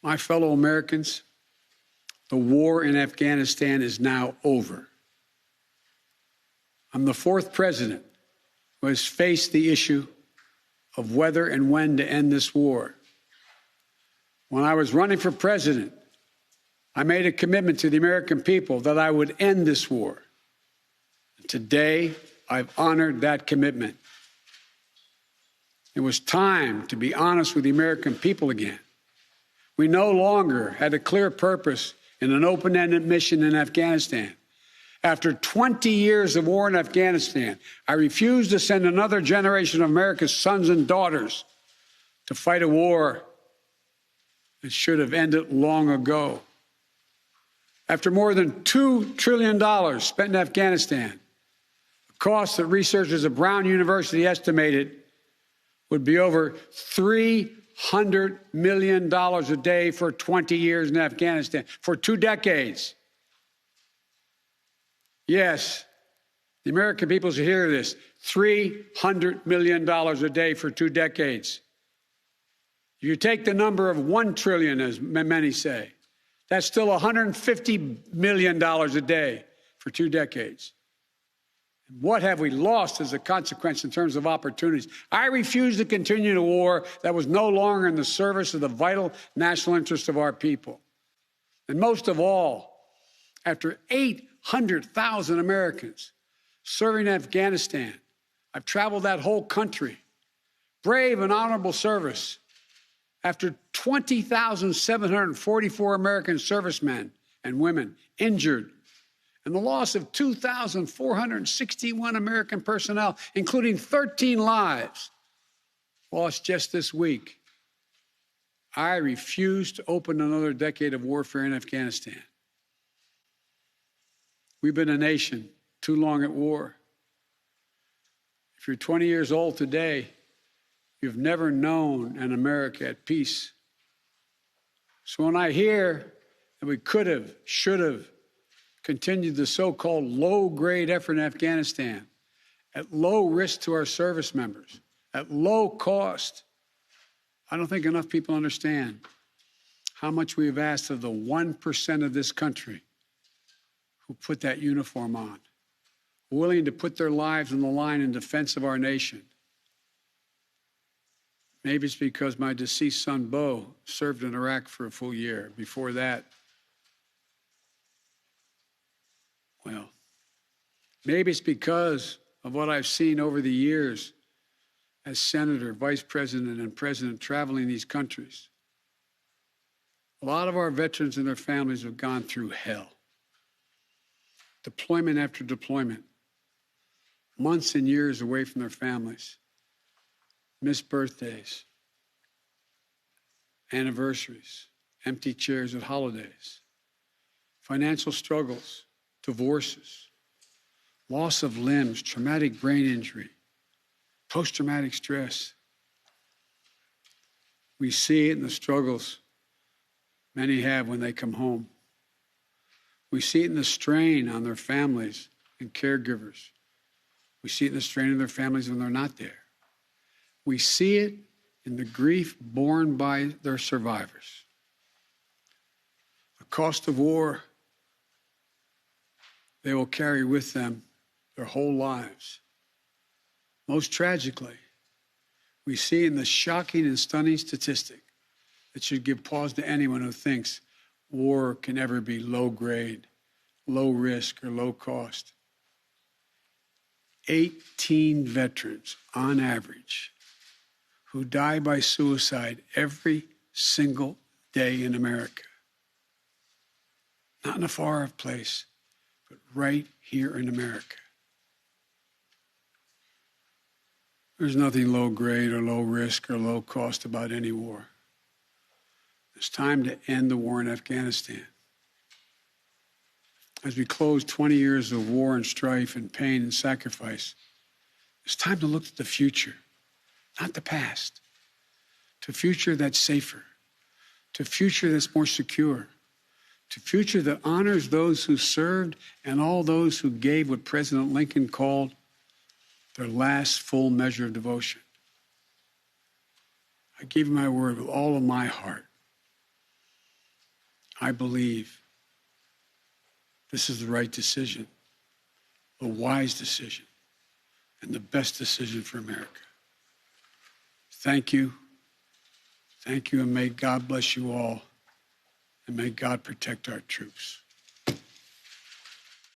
My fellow Americans, the war in Afghanistan is now over. I'm the fourth president who has faced the issue of whether and when to end this war. When I was running for president, I made a commitment to the American people that I would end this war. Today, I've honored that commitment. It was time to be honest with the American people again. We no longer had a clear purpose in an open-ended mission in Afghanistan. After 20 years of war in Afghanistan, I refuse to send another generation of America's sons and daughters to fight a war that should have ended long ago. After more than $2 trillion spent in Afghanistan, the cost that researchers at Brown University estimated would be over $300 million a day for 20 years in Afghanistan, for 2 decades. Yes, the American people should hear this. $300 million a day for 2 decades. You take the number of $1 trillion, as many say, that's still $150 million a day for 2 decades. What have we lost as a consequence in terms of opportunities? I refuse to continue a war that was no longer in the service of the vital national interests of our people. And most of all, after 800,000 Americans serving in Afghanistan, I've traveled that whole country, brave and honorable service. After 20,744 American servicemen and women injured, and the loss of 2,461 American personnel, including 13 lives lost just this week, I refuse to open another decade of warfare in Afghanistan. We've been a nation too long at war. If you're 20 years old today, you've never known an America at peace. So when I hear that we could have, should have, continued the so-called low-grade effort in Afghanistan at low risk to our service members, at low cost, I don't think enough people understand how much we have asked of the 1% of this country who put that uniform on, willing to put their lives on the line in defense of our nation. Maybe it's because my deceased son, Bo, served in Iraq for a full year. Before that, well, maybe it's because of what I've seen over the years as senator, vice president, and president traveling these countries. A lot of our veterans and their families have gone through hell. Deployment after deployment, months and years away from their families, missed birthdays, anniversaries, empty chairs at holidays, financial struggles, divorces, loss of limbs, traumatic brain injury, post-traumatic stress. We see it in the struggles many have when they come home. We see it in the strain on their families and caregivers. We see it in the strain on their families when they're not there. We see it in the grief borne by their survivors. The cost of war they will carry with them their whole lives. Most tragically, we see in the shocking and stunning statistic that should give pause to anyone who thinks war can ever be low grade, low risk, or low cost. 18 veterans, on average, who die by suicide every single day in America. Not in a far-off place, but right here in America. There's nothing low grade or low risk or low cost about any war. It's time to end the war in Afghanistan. As we close 20 years of war and strife and pain and sacrifice, it's time to look to the future, not the past, to a future that's safer, to a future that's more secure, to a future that honors those who served and all those who gave what President Lincoln called their last full measure of devotion. I give you my word with all of my heart I believe this is the right decision, a wise decision, and the best decision for America. Thank you. Thank you, and may God bless you all, and may God protect our troops.